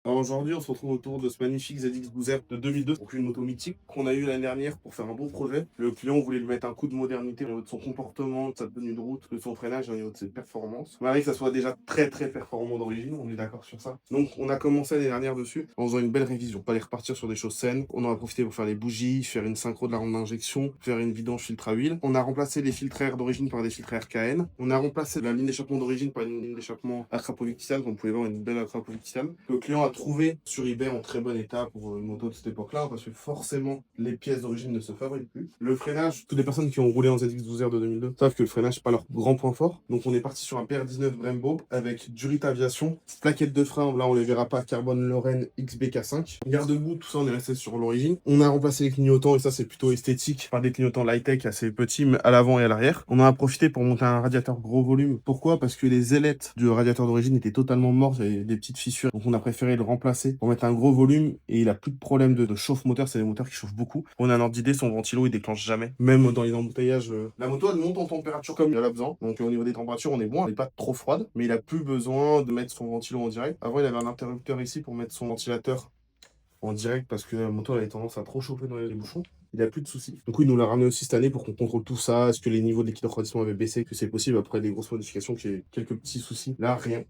Alors aujourd'hui, on se retrouve autour de ce magnifique ZX12R de 2002, donc une moto mythique qu'on a eu l'année dernière pour faire un beau projet. Le client voulait lui mettre un coup de modernité au niveau de son comportement, de sa tenue de route, de son freinage, au niveau de ses performances. Malgré que ça soit déjà très performant d'origine, on est d'accord sur ça. Donc on a commencé l'année dernière dessus en faisant une belle révision, pas aller repartir sur des choses saines. On en a profité pour faire les bougies, faire une synchro de la ronde d'injection, faire une vidange filtre à huile. On a remplacé les filtres à air d'origine par des filtres à air KN. On a remplacé la ligne d'échappement d'origine par une ligne d'échappement à crapaud titane, donc vous pouvez voir une belle crapaud titane. Le client a trouvé sur eBay en très bon état pour une moto de cette époque-là, parce que forcément, les pièces d'origine ne se fabriquent plus. Le freinage, toutes les personnes qui ont roulé en ZX12R de 2002 savent que le freinage, c'est pas leur grand point fort. Donc, on est parti sur un PR19 Brembo avec Durita Aviation, plaquette de frein, là, on les verra pas, Carbone Lorraine XBK5. Garde-boue, tout ça, on est resté sur l'origine. On a remplacé les clignotants, et ça, c'est plutôt esthétique, par des clignotants light-tech assez petits, mais à l'avant et à l'arrière. On en a profité pour monter un radiateur gros volume. Pourquoi? Parce que les ailettes du radiateur d'origine étaient totalement mortes, il y avait des petites fissures. Donc, on a préféré le remplacer pour mettre un gros volume et il a plus de problème de chauffe-moteur. C'est des moteurs qui chauffent beaucoup. On a un ordre d'idée, son ventilo il déclenche jamais. Même dans les embouteillages, la moto elle monte en température comme il en a besoin. Donc au niveau des températures, on est bon. Elle n'est pas trop froide, mais il a plus besoin de mettre son ventilo en direct. Avant, il avait un interrupteur ici pour mettre son ventilateur en direct parce que la moto elle avait tendance à trop chauffer dans les bouchons. Il a plus de soucis. Du coup, il nous l'a ramené aussi cette année pour qu'on contrôle tout ça. Est-ce que les niveaux de liquide refroidissement avaient baissé? Que c'est possible après des grosses modifications qu'il y ait quelques petits soucis. Là, rien.